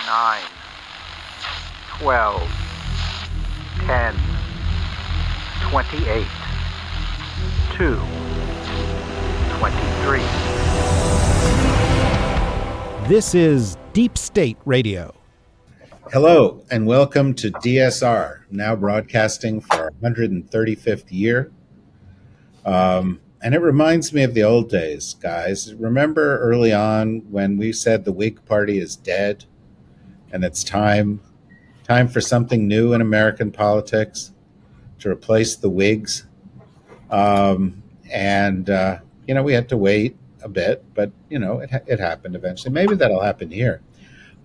9, 12, 10, 28, 2, 23. This is Deep State Radio. Hello, and welcome to DSR, now broadcasting for our 135th year. And it reminds me of the old days, guys. Remember early on when we said the Whig Party is dead and it's time for something new in American politics to replace the Whigs? We had to wait a bit, but, it happened eventually. Maybe that'll happen here.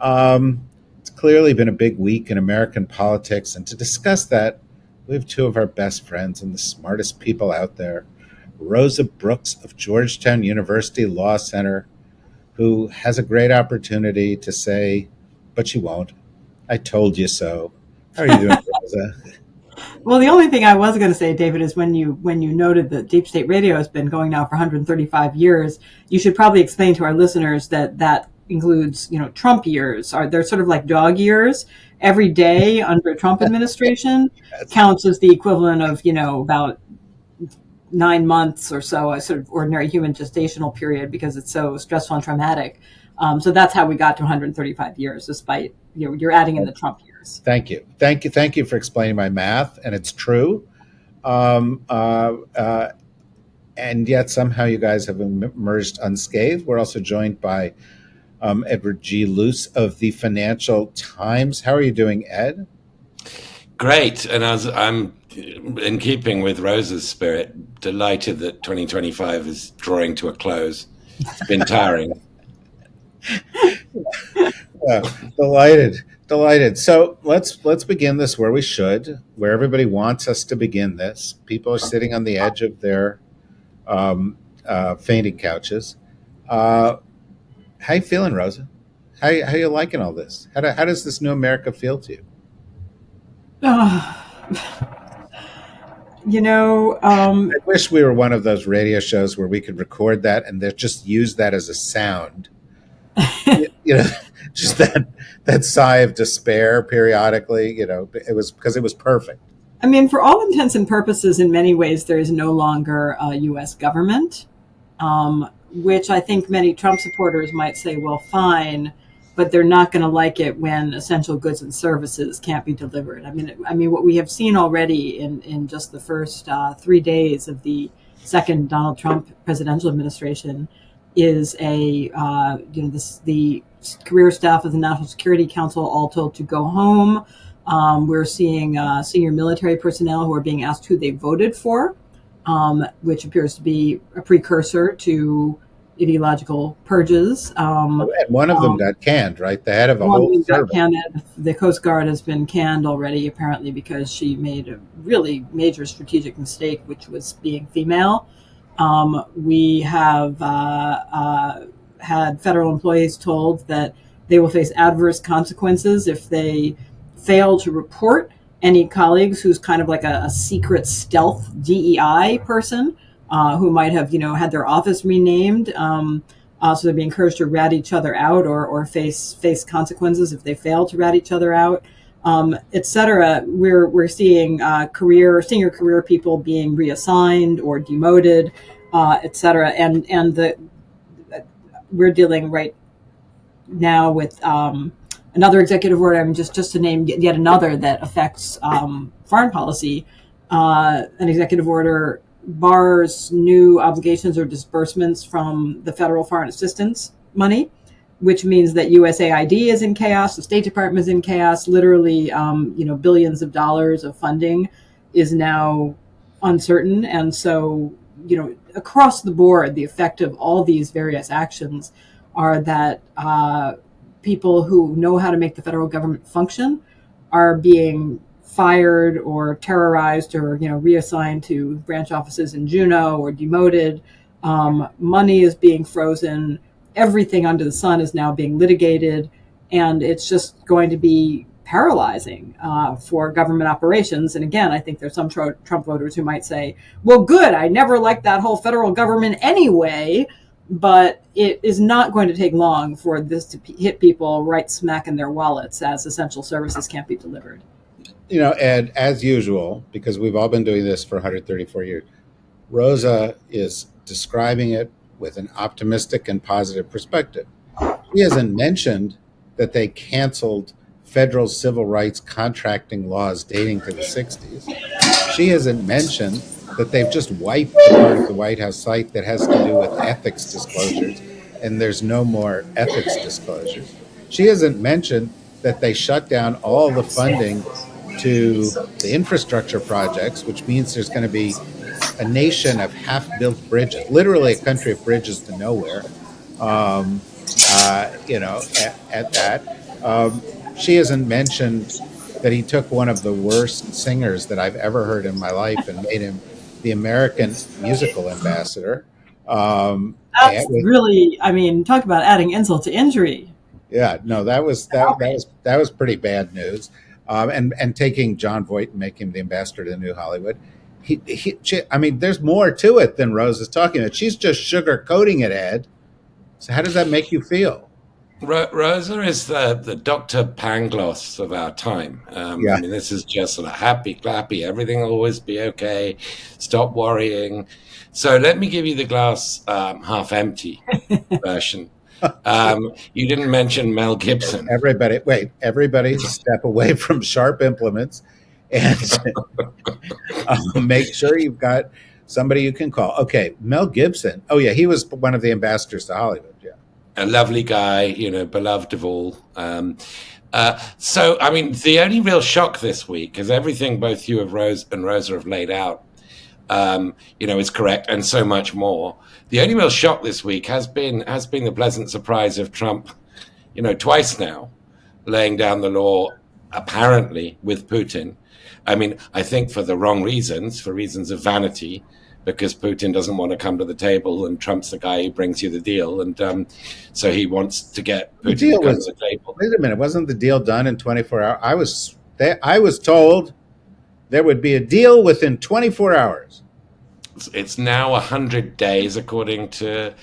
It's clearly been a big week in American politics, and to discuss that, we have two of our best friends and the smartest people out there. Rosa Brooks of Georgetown University Law Center, who has a great opportunity to say, but you won't, I told you so. How are you doing, Rosa? Well, the only thing I was going to say, David, is when you noted that Deep State Radio has been going now for 135 years, you should probably explain to our listeners that includes, Trump years. They're sort of like dog years. Every day under a Trump administration counts as the equivalent of, about 9 months or so, a sort of ordinary human gestational period, because it's so stressful and traumatic. So that's how we got to 135 years, despite, you're adding in the Trump years. Thank you for explaining my math, and it's true. And yet somehow you guys have emerged unscathed. We're also joined by Edward G. Luce of the Financial Times. How are you doing, Ed? Great, and I'm in keeping with Rosa's spirit, delighted that 2025 is drawing to a close. It's been tiring. Delighted. So let's begin this where we should, where everybody wants us to begin this. People are sitting on the edge of their fainting couches. How you feeling, Rosa? How you liking all this? How does this new America feel to you? I wish we were one of those radio shows where we could record that and just use that as a sound. Just that sigh of despair periodically. It was because it was perfect. I mean, for all intents and purposes, in many ways, there is no longer a U.S. government, which I think many Trump supporters might say, well, fine, but they're not going to like it when essential goods and services can't be delivered. I mean, what we have seen already in just the first 3 days of the second Donald Trump presidential administration is the career staff of the National Security Council all told to go home. We're seeing senior military personnel who are being asked who they voted for, which appears to be a precursor to ideological purges. And one of them got canned, right? The head of a whole service. The Coast Guard has been canned already, apparently, because she made a really major strategic mistake, which was being female. We have had federal employees told that they will face adverse consequences if they fail to report any colleagues who's kind of like a secret stealth DEI person who might have, had their office renamed. So they'd be encouraged to rat each other out or face consequences if they fail to rat each other out, et cetera. We're seeing senior career people being reassigned or demoted, et cetera. And we're dealing right now with another executive order. I mean, just to name yet another that affects foreign policy. An executive order bars new obligations or disbursements from the federal foreign assistance money, which means that USAID is in chaos, the State Department is in chaos. Literally, billions of dollars of funding is now uncertain. And so, across the board, the effect of all these various actions are that people who know how to make the federal government function are being fired or terrorized or reassigned to branch offices in Juneau or demoted. Money is being frozen. Everything under the sun is now being litigated, and it's just going to be paralyzing for government operations. And again, I think there's some Trump voters who might say, well, good, I never liked that whole federal government anyway. but it is not going to take long for this to hit people right smack in their wallets as essential services can't be delivered. Ed, as usual, because we've all been doing this for 134 years, Rosa is describing it with an optimistic and positive perspective. She hasn't mentioned that they canceled federal civil rights contracting laws dating to the 60s. She hasn't mentioned that they've just wiped the part of the White House site that has to do with ethics disclosures, and there's no more ethics disclosures. She hasn't mentioned that they shut down all the funding to the infrastructure projects, which means there's going to be a nation of half-built bridges, literally a country of bridges to nowhere. At that, she hasn't mentioned that he took one of the worst singers that I've ever heard in my life and made him the American musical ambassador. That's really, talk about adding insult to injury. Yeah, no, that was pretty bad news. And taking John Voight and making him the ambassador to the New Hollywood. There's more to it than Rose is talking about. She's just sugarcoating it, Ed. So how does that make you feel? Rosa is the Dr. Pangloss of our time. Yeah. This is just sort of happy, clappy, everything will always be okay, stop worrying. So let me give you the glass half empty version. You didn't mention Mel Gibson. Everybody step away from sharp implements and make sure you've got somebody you can call. Okay, Mel Gibson. Oh, yeah, he was one of the ambassadors to Hollywood, yeah. A lovely guy, beloved of all. The only real shock this week is everything both you and Rosa have laid out, is correct, and so much more. The only real shock this week has been the pleasant surprise of Trump, twice now, laying down the law, apparently with Putin. I think for the wrong reasons, for reasons of vanity, because Putin doesn't want to come to the table, and Trump's the guy who brings you the deal, and so he wants to get Putin to come to the table. Wait a minute, wasn't the deal done in 24 hours? I was told there would be a deal within 24 hours. It's now 100 days, according to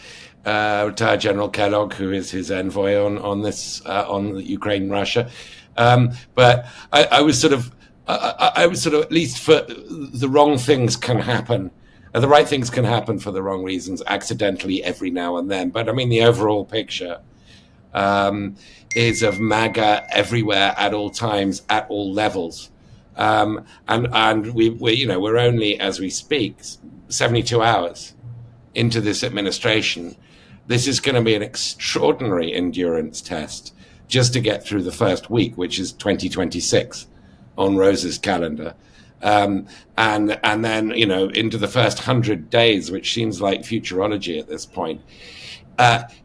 retired General Kellogg, who is his envoy on this on Ukraine, Russia. But I was sort of at least for the wrong things can happen. The right things can happen for the wrong reasons, accidentally every now and then. But the overall picture is of MAGA everywhere, at all times, at all levels. And we're only, as we speak, 72 hours into this administration. This is going to be an extraordinary endurance test just to get through the first week, which is 2026 on Rosa's calendar. And then, into the first 100 days, which seems like futurology at this point.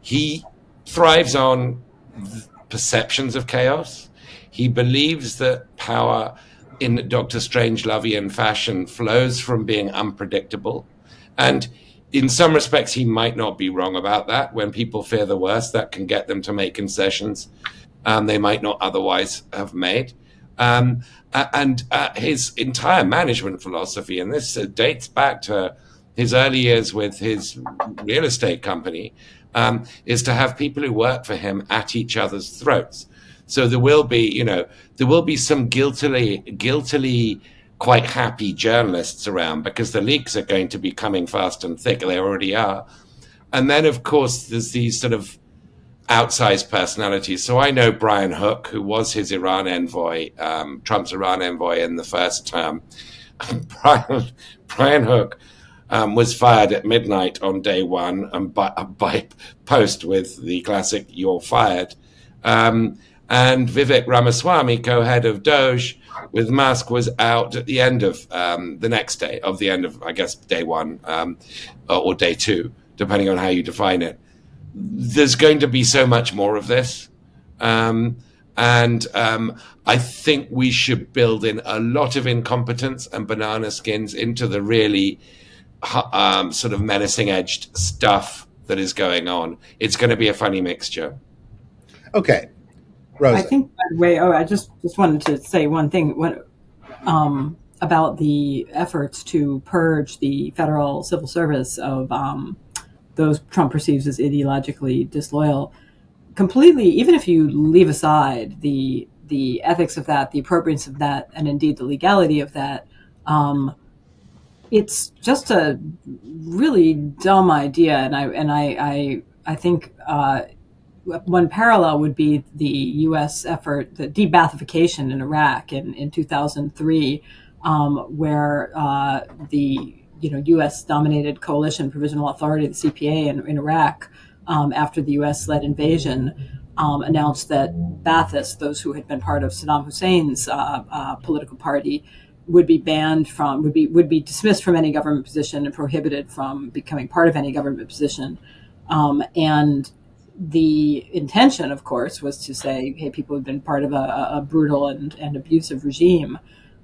He thrives on perceptions of chaos. He believes that power in Dr. Strangelovian fashion flows from being unpredictable. And in some respects, he might not be wrong about that. When people fear the worst, that can get them to make concessions they might not otherwise have made. And his entire management philosophy, and this dates back to his early years with his real estate company, is to have people who work for him at each other's throats. So there will be some guiltily quite happy journalists around, because the leaks are going to be coming fast and thick. They already are. And then, of course, there's these sort of outsized personalities. So I know Brian Hook, who was his Iran envoy, Trump's Iran envoy in the first term. Brian Hook was fired at midnight on day one, and by post with the classic "you're fired." And Vivek Ramaswamy, co-head of Doge with Musk, was out at the end of the next day, of the end of, I guess, day one or day two, depending on how you define it. There's going to be so much more of this. And I think we should build in a lot of incompetence and banana skins into the really sort of menacing edged stuff that is going on. It's going to be a funny mixture. Okay. Rosa. I think, by the way, I just wanted to say one thing about the efforts to purge the federal civil service of those Trump perceives as ideologically disloyal. Completely, even if you leave aside the ethics of that, the appropriateness of that, and indeed the legality of that, it's just a really dumb idea. And I think one parallel would be the U.S. effort, the de-Baathification in Iraq in 2003, where the U.S. dominated coalition provisional authority, the CPA in Iraq, after the U.S.-led invasion, announced that Baathists, those who had been part of Saddam Hussein's political party, would be banned from, would be dismissed from any government position and prohibited from becoming part of any government position. And the intention, of course, was to say, hey, people who've been part of a brutal and abusive regime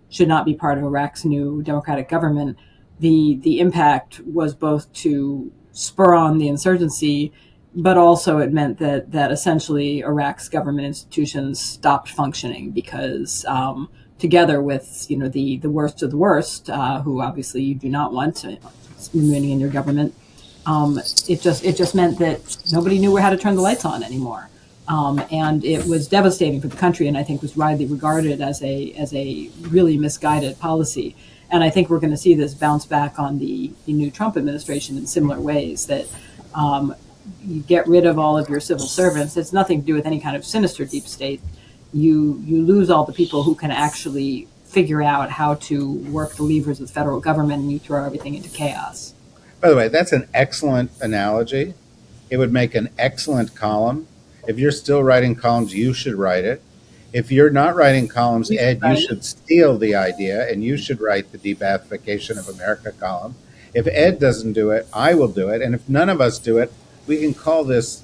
should not be part of Iraq's new democratic government. The impact was both to spur on the insurgency, but also it meant that essentially Iraq's government institutions stopped functioning because together with the worst of the worst, who obviously you do not want remaining in your government, it just meant that nobody knew how to turn the lights on anymore, and it was devastating for the country, and I think was widely regarded as a really misguided policy. And I think we're going to see this bounce back on the new Trump administration in similar ways, that you get rid of all of your civil servants. It's nothing to do with any kind of sinister deep state. You lose all the people who can actually figure out how to work the levers of the federal government, and you throw everything into chaos. By the way, that's an excellent analogy. It would make an excellent column. If you're still writing columns, you should write it. If you're not writing columns, Ed, you should steal the idea and you should write the De-Baathification of America column. If Ed doesn't do it, I will do it. And if none of us do it, we can call this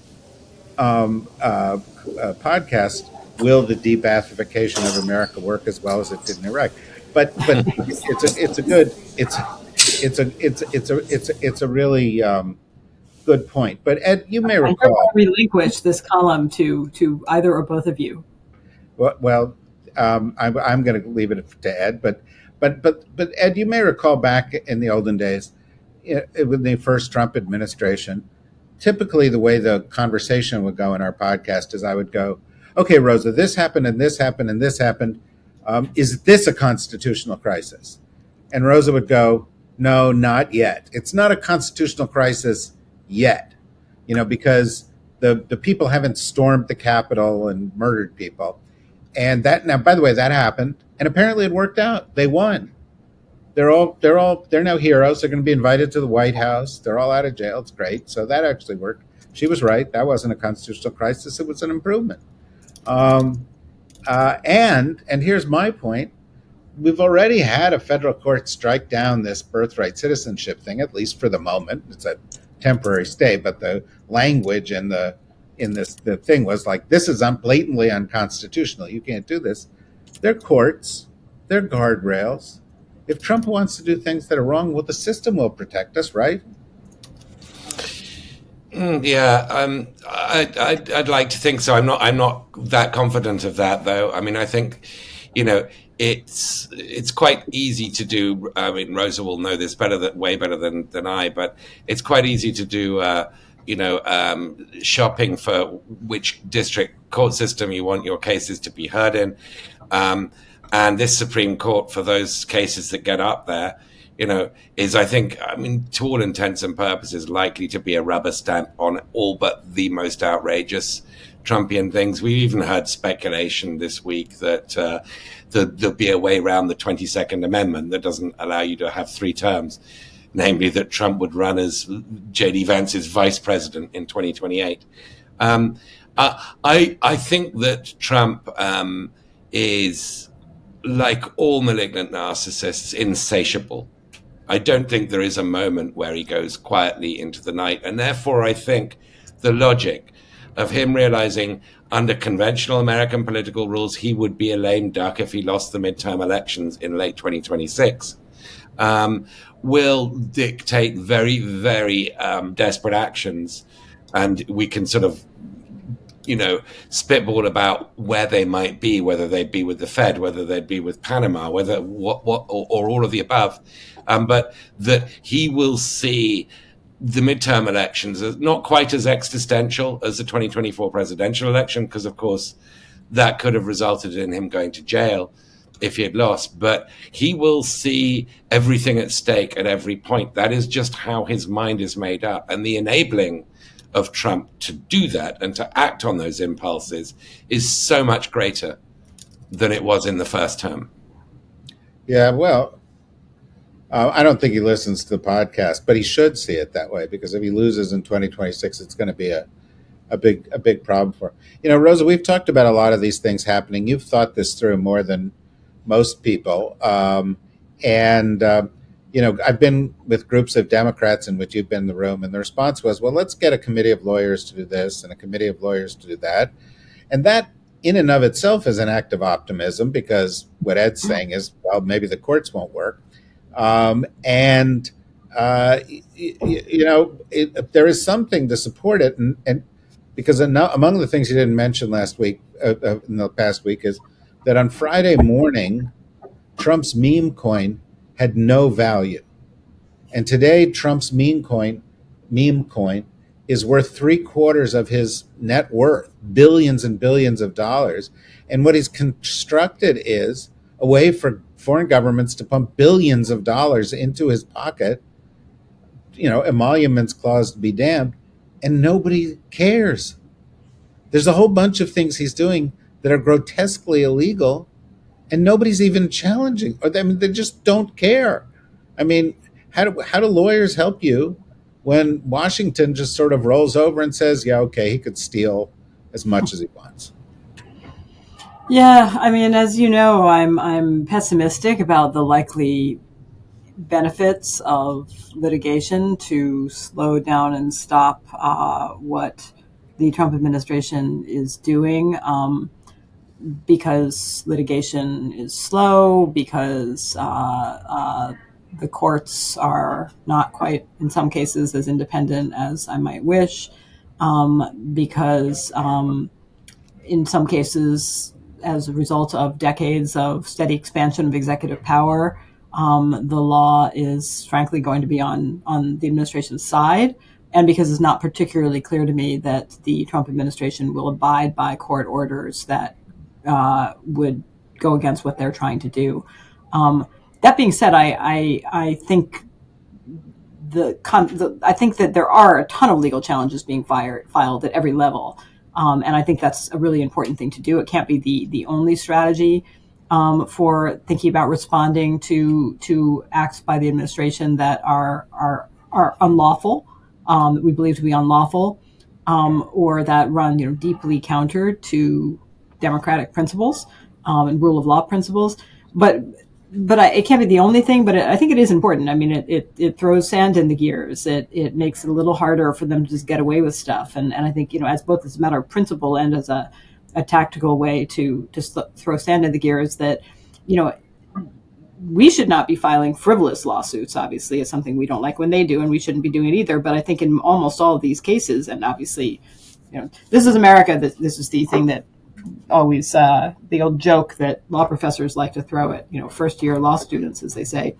podcast, Will the De-Baathification of America Work as Well as It Did in Iraq? But it's a really good point. But Ed, you may recall. I relinquish this column to either or both of you. Well, I'm going to leave it to Ed. But Ed, you may recall back in the olden days, with the first Trump administration, typically the way the conversation would go in our podcast is I would go, okay, Rosa, this happened and this happened and this happened. Is this a constitutional crisis? And Rosa would go, no, not yet. It's not a constitutional crisis yet, because the people haven't stormed the Capitol and murdered people. And that, now, by the way, that happened, and apparently it worked out. They won. They're now heroes. They're going to be invited to the White House. They're all out of jail. It's great. So that actually worked. She was right. That wasn't a constitutional crisis. It was an improvement. And here's my point. We've already had a federal court strike down this birthright citizenship thing, at least for the moment. It's a temporary stay, but the language in the thing was like, this is blatantly unconstitutional. You can't do this. They're courts. They're guardrails. If Trump wants to do things that are wrong, well, the system will protect us, right? Yeah, I'd like to think so. I'm not that confident of that, though. I mean, I think, it's quite easy to do. I mean, Rosa will know this way better than I, but it's quite easy to do, shopping for which district court system you want your cases to be heard in. And this Supreme Court, for those cases that get up there, is, I think, to all intents and purposes, likely to be a rubber stamp on all but the most outrageous Trumpian things. We even heard speculation this week that there'll be a way around the 22nd Amendment that doesn't allow you to have 3 terms, namely that Trump would run as J.D. Vance's vice president in 2028. I think that Trump is, like all malignant narcissists, insatiable. I don't think there is a moment where he goes quietly into the night. And therefore, I think the logic of him realizing under conventional American political rules, he would be a lame duck if he lost the midterm elections in late 2026, will dictate very, very desperate actions. And we can sort of, spitball about where they might be, whether they'd be with the Fed, whether they'd be with Panama, or all of the above. But that he will see the midterm elections are not quite as existential as the 2024 presidential election, because, of course, that could have resulted in him going to jail if he had lost. But he will see everything at stake at every point. That is just how his mind is made up. And the enabling of Trump to do that and to act on those impulses is so much greater than it was in the first term. Yeah, well, I don't think he listens to the podcast, but he should see it that way, because if he loses in 2026, it's going to be a big problem for him. You know, Rosa, we've talked about a lot of these things happening. You've thought this through more than most people. You know, I've been with groups of Democrats in which you've been in the room, and the response was, well, let's get a committee of lawyers to do this and a committee of lawyers to do that. And that in and of itself is an act of optimism, because what Ed's saying is, well, maybe the courts won't work. You know, there is something to support it. And because among the things you didn't mention last week, in the past week, is that on Friday morning, Trump's meme coin had no value. And today, Trump's meme coin is worth 3/4 of his net worth, billions and billions of dollars. And what he's constructed is a way for foreign governments to pump billions of dollars into his pocket, you know, emoluments clause to be damned, and nobody cares. There's a whole bunch of things he's doing that are grotesquely illegal, and nobody's even challenging. Or I mean, they just don't care. I mean, how do lawyers help you when Washington just sort of rolls over and says, yeah, okay, he could steal as much as he wants? Yeah, I mean, as you know, I'm pessimistic about the likely benefits of litigation to slow down and stop what the Trump administration is doing, because litigation is slow, because the courts are not quite, in some cases, as independent as I might wish, because in some cases, as a result of decades of steady expansion of executive power, the law is frankly going to be on the administration's side. And because it's not particularly clear to me that the Trump administration will abide by court orders that would go against what they're trying to do. That being said, I think I think that there are a ton of legal challenges being filed at every level. And I think that's a really important thing to do. It can't be the only strategy for thinking about responding to acts by the administration that are unlawful, that we believe to be unlawful, or that run deeply counter to democratic principles and rule of law principles. But it can't be the only thing. But I think it is important. I mean, it throws sand in the gears. It makes it a little harder for them to just get away with stuff. And I think as both as a matter of principle and as a tactical way to throw sand in the gears, that we should not be filing frivolous lawsuits. Obviously, it's something we don't like when they do, and we shouldn't be doing it either. But I think in almost all of these cases, and obviously, this is America. This is the thing that always the old joke that law professors like to throw at first year law students, as they say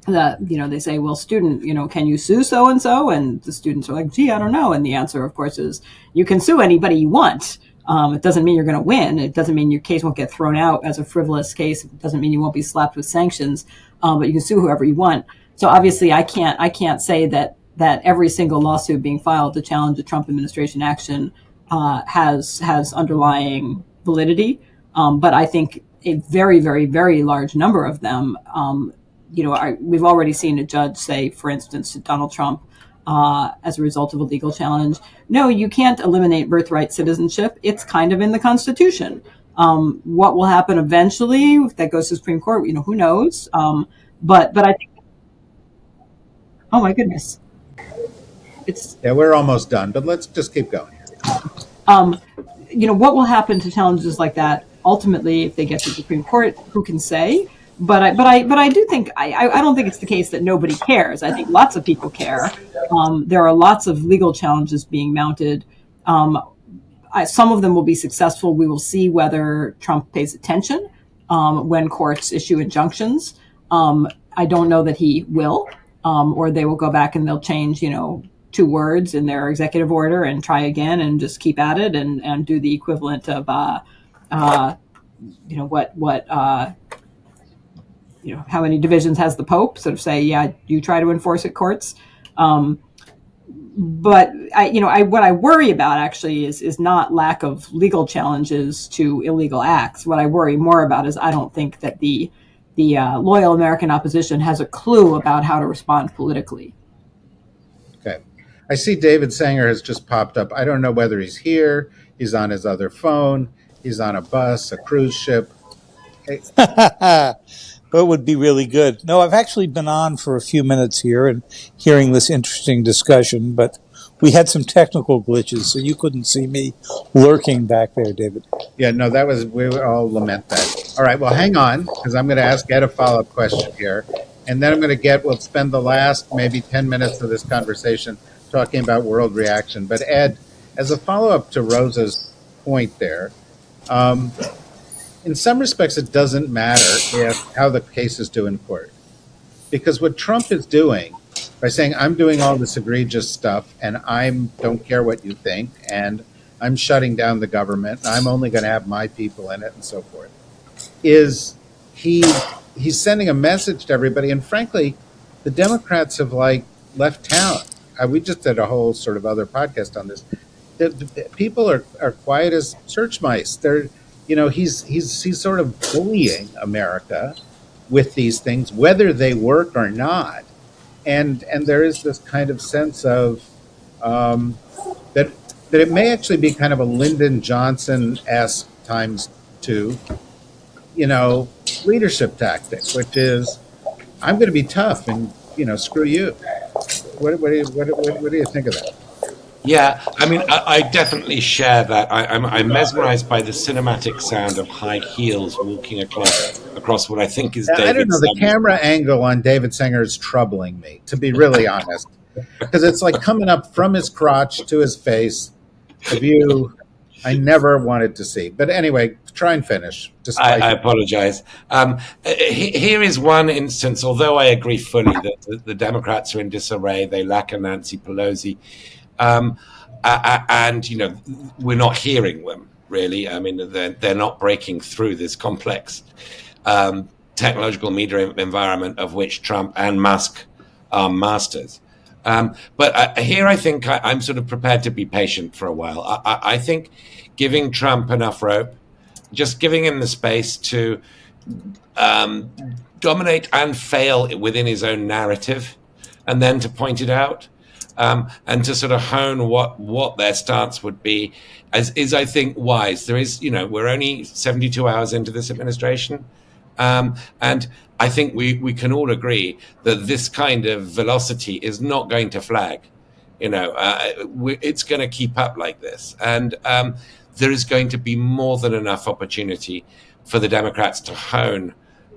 that they say, well, student, can you sue so and so? And the students are like, gee, I don't know. And the answer, of course, is you can sue anybody you want. It doesn't mean you're going to win. It doesn't mean your case won't get thrown out as a frivolous case. It doesn't mean you won't be slapped with sanctions. But you can sue whoever you want. So obviously, I can't say that every single lawsuit being filed to challenge the Trump administration action has underlying validity. But I think a very, very, very large number of them, we've already seen a judge say, for instance, to Donald Trump, as a result of a legal challenge, no, you can't eliminate birthright citizenship. It's kind of in the Constitution. What will happen eventually if that goes to the Supreme Court? Who knows? But I think, oh my goodness, We're almost done, but let's just keep going. What will happen to challenges like that ultimately if they get to the Supreme Court? Who can say? But I do think I don't think it's the case that nobody cares. I think lots of people care. There are lots of legal challenges being mounted. Some of them will be successful. We will see whether Trump pays attention when courts issue injunctions. I don't know that he will. or they will go back and they'll change, 2 words in their executive order and try again and just keep at it and do the equivalent of, how many divisions has the Pope? Sort of say, yeah, you try to enforce it, courts. But what I worry about actually is not lack of legal challenges to illegal acts. What I worry more about is I don't think that the loyal American opposition has a clue about how to respond politically. Okay. I see David Sanger has just popped up. I don't know whether he's here, he's on his other phone, he's on a bus, a cruise ship. Hey. It would be really good. No, I've actually been on for a few minutes here and hearing this interesting discussion, but we had some technical glitches, so you couldn't see me lurking back there, David. Yeah, no, we all lament that. All right, well, hang on, because I'm going to ask Ed a follow-up question here, and then we'll spend the last maybe 10 minutes of this conversation talking about world reaction. But Ed, as a follow-up to Rosa's point there, in some respects, it doesn't matter how the case is due in court. Because what Trump is doing by saying, I'm doing all this egregious stuff and I don't care what you think and I'm shutting down the government and I'm only going to have my people in it and so forth, is he's sending a message to everybody. And frankly, the Democrats have left town. We just did a whole sort of other podcast on this. The people are quiet as church mice. He's sort of bullying America with these things, whether they work or not. And there is this kind of sense of that it may actually be kind of a Lyndon Johnson-esque ×2, leadership tactic, which is, I'm going to be tough and, screw you. What do you think of that? Yeah, I mean, I definitely share that. I'm mesmerized by the cinematic sound of high heels walking across what I think is David. I don't know. The camera angle on David Sanger is troubling me, to be really honest, because it's like coming up from his crotch to his face, a view I never wanted to see. But anyway, try and finish. I apologize. Here is one instance, although I agree fully that the Democrats are in disarray, they lack a Nancy Pelosi. And we're not hearing them really. I mean, they're not breaking through this complex technological media environment of which Trump and Musk are masters. But here, I think I'm sort of prepared to be patient for a while. I think giving Trump enough rope, just giving him the space to dominate and fail within his own narrative, and then to point it out. And to sort of hone what their stance would be is I think, wise. There is, we're only 72 hours into this administration. And I think we can all agree that this kind of velocity is not going to flag. It's going to keep up like this. And there is going to be more than enough opportunity for the Democrats to hone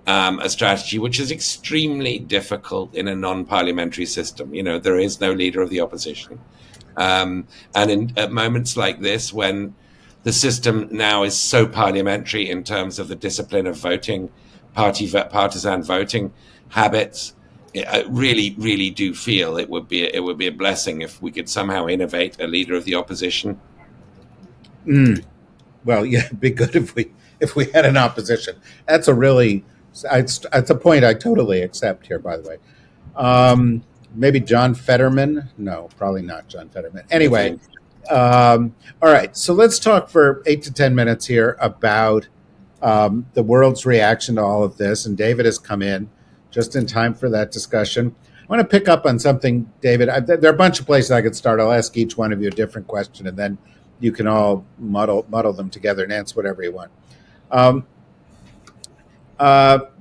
a strategy which is extremely difficult in a non-parliamentary system. There is no leader of the opposition. And at moments like this, when the system now is so parliamentary in terms of the discipline of voting, partisan voting habits, I really, really do feel it would be a blessing if we could somehow innovate a leader of the opposition. Well, yeah, it'd be good if we had an opposition. That's a point I totally accept here, by the way. Maybe John Fetterman? No, probably not John Fetterman. Anyway, all right. So let's talk for 8 to 10 minutes here about the world's reaction to all of this. And David has come in just in time for that discussion. I want to pick up on something, David. There are a bunch of places I could start. I'll ask each one of you a different question, and then you can all muddle them together and answer whatever you want. But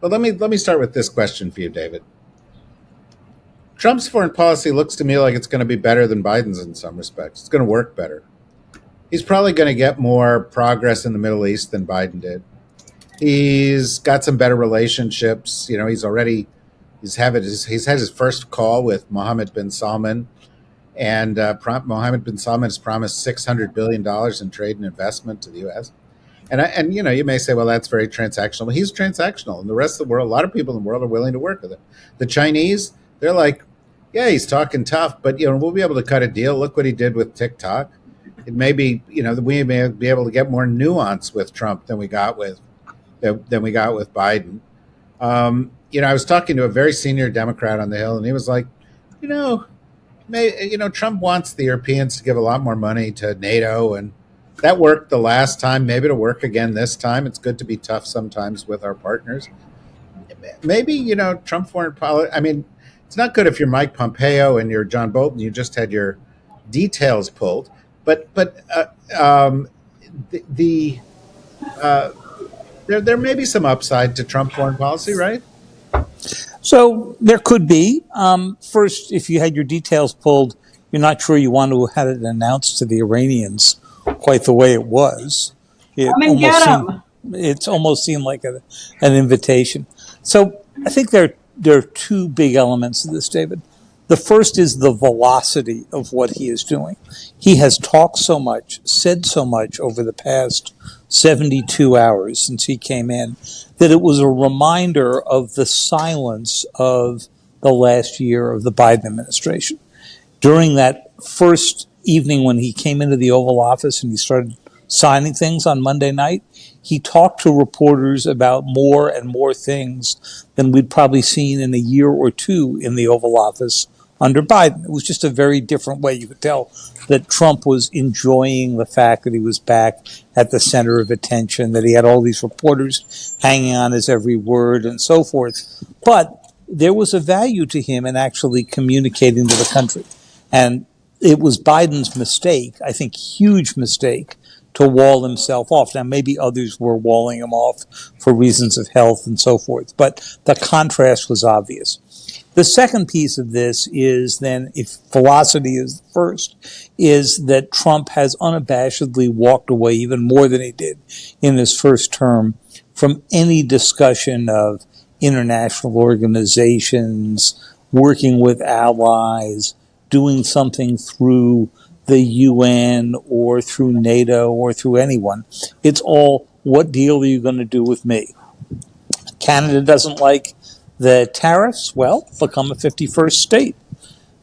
let me start with this question for you, David. Trump's foreign policy looks to me like it's going to be better than Biden's in some respects. It's going to work better. He's probably going to get more progress in the Middle East than Biden did. He's got some better relationships. He's had his first call with Mohammed bin Salman, and Mohammed bin Salman has promised $600 billion in trade and investment to the U.S. And you may say, well, that's very transactional. Well, he's transactional, and the rest of the world, a lot of people in the world are willing to work with him. The Chinese, they're like, yeah, he's talking tough, but we'll be able to cut a deal. Look what he did with TikTok. It may be, we may be able to get more nuance with Trump than we got with Biden. I was talking to a very senior Democrat on the Hill, and he was like, Trump wants the Europeans to give a lot more money to NATO, and that worked the last time. Maybe it'll work again this time. It's good to be tough sometimes with our partners. Maybe, Trump foreign policy. I mean, it's not good if you're Mike Pompeo and you're John Bolton. You just had your details pulled. But there may be some upside to Trump foreign policy, right? So there could be. First, if you had your details pulled, you're not sure you want to have it announced to the Iranians quite the way it was. It's almost seemed like an invitation. So I think there are two big elements of this, David. The first is the velocity of what he is doing. He has talked so much, said so much over the past 72 hours since he came in, that it was a reminder of the silence of the last year of the Biden administration. During that first evening when he came into the Oval Office and he started signing things on Monday night, he talked to reporters about more and more things than we'd probably seen in a year or two in the Oval Office under Biden. It was just a very different way. You could tell that Trump was enjoying the fact that he was back at the center of attention, that he had all these reporters hanging on his every word and so forth. But there was a value to him in actually communicating to the country. And it was Biden's mistake, I think huge mistake, to wall himself off. Now, maybe others were walling him off for reasons of health and so forth, but the contrast was obvious. The second piece of this is then, if velocity is the first, is that Trump has unabashedly walked away even more than he did in his first term from any discussion of international organizations, working with allies, doing something through the UN or through NATO or through anyone. It's all, what deal are you going to do with me? Canada doesn't like the tariffs? Well, become a 51st state.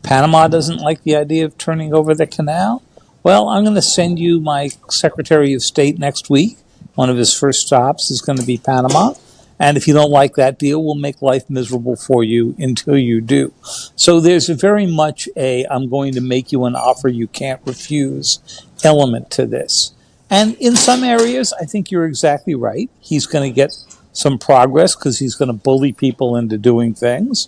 Panama doesn't like the idea of turning over the canal? Well, I'm going to send you my Secretary of State next week. One of his first stops is going to be Panama. And if you don't like that deal, we'll make life miserable for you until you do. So there's a very much I'm going to make you an offer you can't refuse element to this. And in some areas, I think you're exactly right. He's going to get some progress because he's going to bully people into doing things.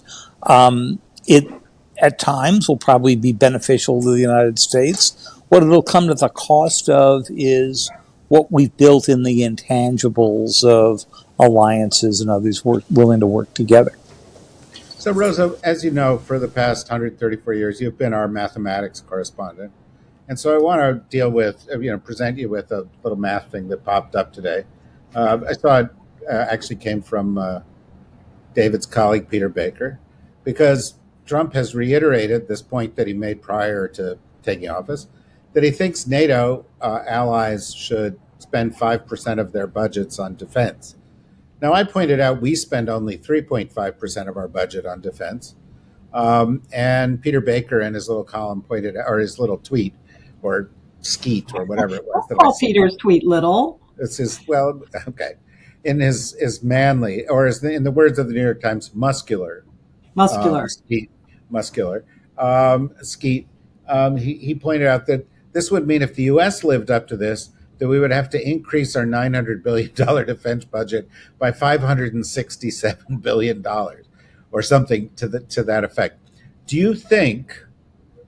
It, at times, will probably be beneficial to the United States. What it'll come to the cost of is what we've built in the intangibles of alliances and others willing to work together. So, Rosa, as you know, for the past 134 years, you've been our mathematics correspondent. And so I want to present you with a little math thing that popped up today. I saw it actually came from David's colleague, Peter Baker, because Trump has reiterated this point that he made prior to taking office, that he thinks NATO allies should spend 5% of their budgets on defense. Now, I pointed out we spend only 3.5% of our budget on defense. And Peter Baker in his little column pointed out, or his little tweet, or skeet, or whatever it was. Call Peter's tweet little. It's his, well, okay. In his manly, or in the words of the New York Times, muscular. Skeet. He pointed out that this would mean if the U.S. lived up to this, that we would have to increase our $900 billion defense budget by $567 billion or something to that effect. Do you think,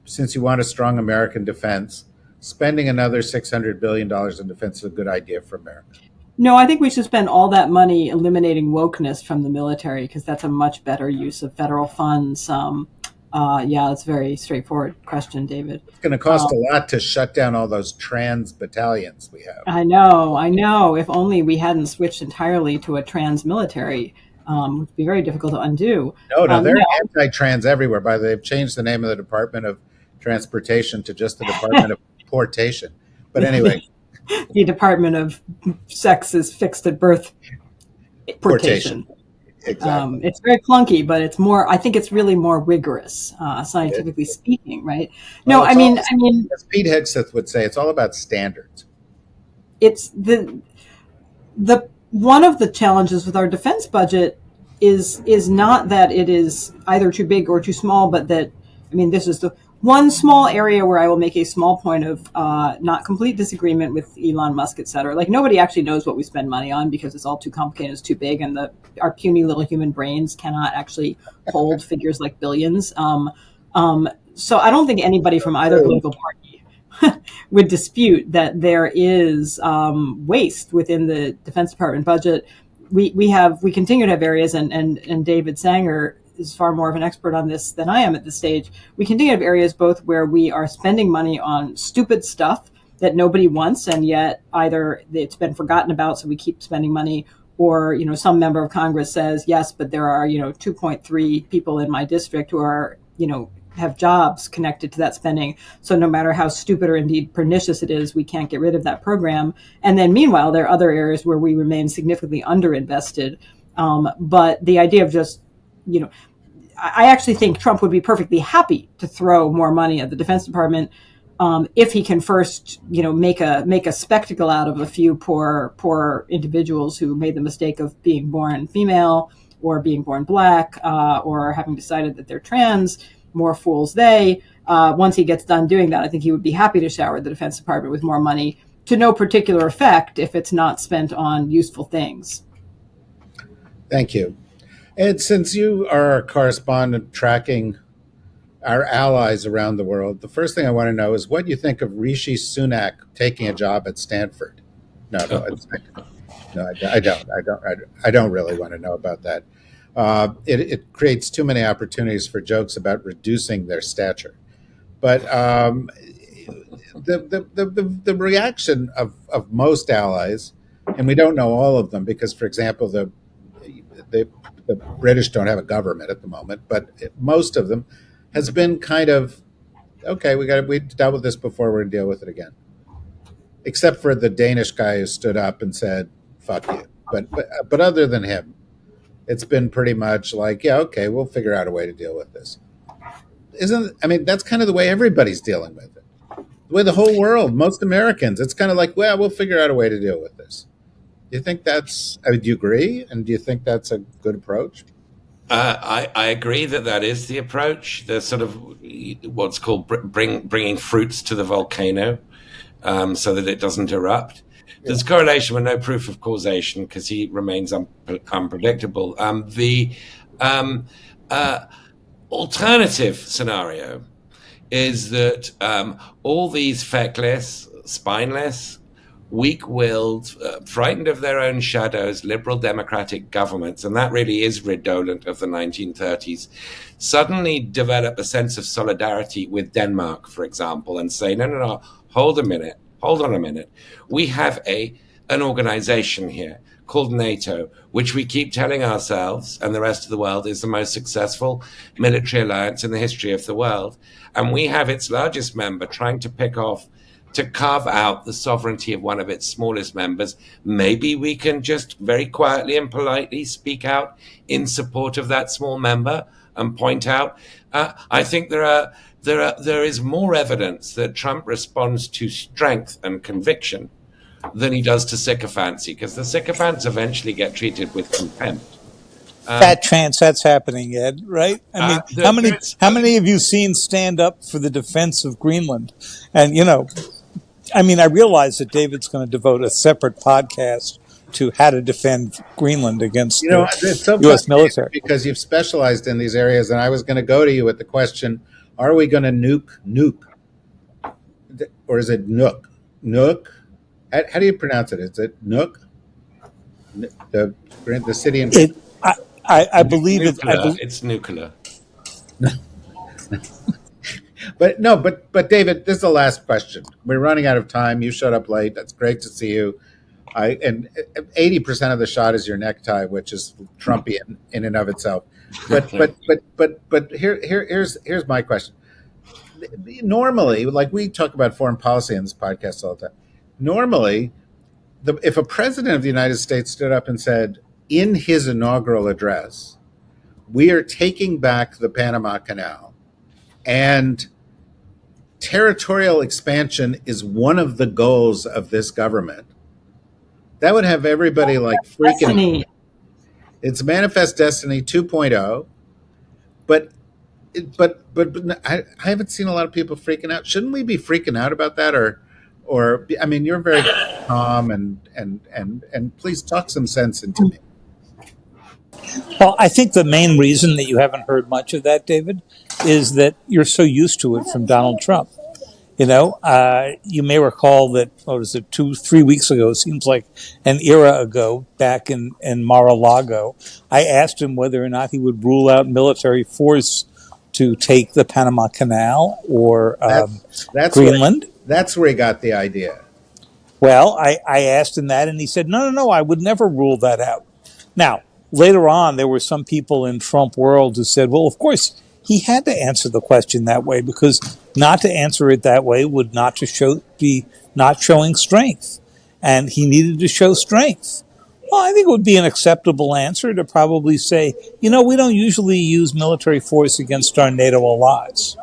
since you want a strong American defense, spending another $600 billion in defense is a good idea for America? No, I think we should spend all that money eliminating wokeness from the military because that's a much better use of federal funds. It's a very straightforward question, David. It's going to cost a lot to shut down all those trans battalions we have. I know. If only we hadn't switched entirely to a trans military, it would be very difficult to undo. No, they're anti-trans everywhere. By the way, they've changed the name of the Department of Transportation to just the Department of Portation. But anyway, the Department of Sex is fixed at birth portation. Exactly. It's very clunky, but it's more. I think it's really more rigorous, scientifically speaking, right? Well, No, it's I all, mean, as Pete Hegseth would say, it's all about standards. it's the one of the challenges with our defense budget is not that it is either too big or too small, but that, I mean, this is the one small area where I will make a small point of not complete disagreement with Elon Musk, et cetera. Like, nobody actually knows what we spend money on because it's all too complicated, it's too big, and our puny little human brains cannot actually hold figures like billions. So I don't think anybody from either political party would dispute that there is waste within the Defense Department budget. We continue to have areas, and David Sanger is far more of an expert on this than I am at this stage. We continue to have areas both where we are spending money on stupid stuff that nobody wants, and yet either it's been forgotten about, so we keep spending money, or some member of Congress says yes, but there are 2.3 people in my district who are have jobs connected to that spending. So no matter how stupid or indeed pernicious it is, we can't get rid of that program. And then meanwhile, there are other areas where we remain significantly underinvested. But the idea of just, I actually think Trump would be perfectly happy to throw more money at the Defense Department if he can first, make a spectacle out of a few poor individuals who made the mistake of being born female or being born black or having decided that they're trans. More fools they. Once he gets done doing that, I think he would be happy to shower the Defense Department with more money to no particular effect if it's not spent on useful things. Thank you. And since you are a correspondent tracking our allies around the world, the first thing I want to know is what you think of Rishi Sunak taking a job at Stanford. No, I don't really want to know about that. It creates too many opportunities for jokes about reducing their stature. But the reaction of most allies, and we don't know all of them because, for example, the British don't have a government at the moment, but most of them has been kind of, okay, we dealt with this before, we're going to deal with it again. Except for the Danish guy who stood up and said, fuck you. But other than him, it's been pretty much like, yeah, okay, we'll figure out a way to deal with this. That's kind of the way everybody's dealing with it. The way the whole world, most Americans, it's kind of like, well, we'll figure out a way to deal with this. Do you think do you agree? And do you think that's a good approach? I agree that is the approach. The sort of what's called bringing fruits to the volcano so that it doesn't erupt. There's correlation with no proof of causation because he remains unpredictable. The alternative scenario is that all these feckless, spineless, weak-willed, frightened of their own shadows, liberal democratic governments, and that really is redolent of the 1930s, suddenly develop a sense of solidarity with Denmark, for example, and say, no, hold on a minute. We have an organization here called NATO, which we keep telling ourselves and the rest of the world is the most successful military alliance in the history of the world. And we have its largest member trying to carve out the sovereignty of one of its smallest members. Maybe we can just very quietly and politely speak out in support of that small member and point out. I think there is more evidence that Trump responds to strength and conviction than he does to sycophancy, because the sycophants eventually get treated with contempt. Fat chance that's happening, Ed, right? I mean, how many of you seen stand up for the defense of Greenland? And, I realize that David's going to devote a separate podcast to how to defend Greenland against it's so U.S. military. Because you've specialized in these areas, and I was going to go to you with the question, are we going to nuke? Or is it nook? Nook? How do you pronounce it? Is it Nook? The city in... I believe it's nuclear. But David, this is the last question. We're running out of time. You showed up late. That's great to see you. And 80% of the shot is your necktie, which is Trumpian in and of itself. But here's my question. Normally, like we talk about foreign policy in this podcast all the time, Normally, if a president of the United States stood up and said in his inaugural address, we are taking back the Panama Canal, and territorial expansion is one of the goals of this government, that would have everybody like freaking out. Destiny. It's Manifest Destiny 2.0, but I haven't seen a lot of people freaking out. Shouldn't we be freaking out about that? Or I mean, you're very calm and please talk some sense into me. Well, I think the main reason that you haven't heard much of that, David, is that you're so used to it from Donald Trump. You may recall that, what was it, 2-3 weeks ago, it seems like an era ago, back in Mar-a-Lago, I asked him whether or not he would rule out military force to take the Panama Canal or That's Greenland. That's where he got the idea. Well, I asked him that, and he said, no, I would never rule that out. Now, later on, there were some people in Trump world who said, well, of course, he had to answer the question that way, because not to answer it that way would be not showing strength. And he needed to show strength. Well, I think it would be an acceptable answer to probably say, we don't usually use military force against our NATO allies.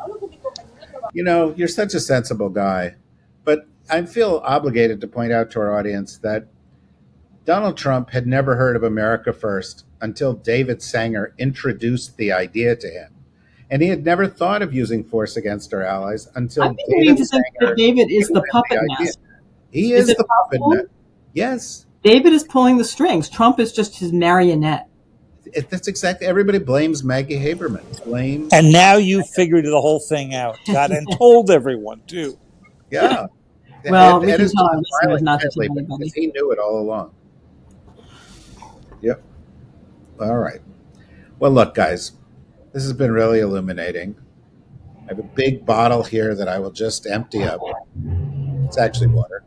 You're such a sensible guy, but I feel obligated to point out to our audience that Donald Trump had never heard of America First until David Sanger introduced the idea to him. And he had never thought of using force against our allies until I'm beginning to think that David is the puppet master. He is the puppet master. Yes. David is pulling the strings. Trump is just his marionette. That's exactly. Everybody blames Maggie Haberman. And now you've figured the whole thing out, God, and told everyone too. Yeah. Well, we can tell our listeners not to tell anybody. Because he knew it all along. Yep. All right. Well, look, guys, this has been really illuminating. I have a big bottle here that I will just empty up. It's actually water.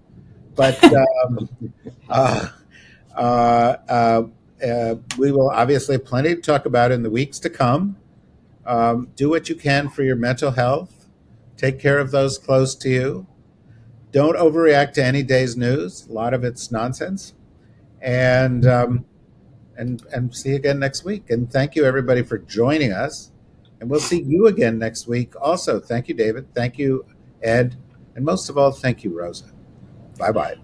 But we will obviously have plenty to talk about in the weeks to come. Do what you can for your mental health. Take care of those close to you. Don't overreact to any day's news. A lot of it's nonsense. And see you again next week. And thank you, everybody, for joining us. And we'll see you again next week. Also, thank you, David. Thank you, Ed. And most of all, thank you, Rosa. Bye-bye.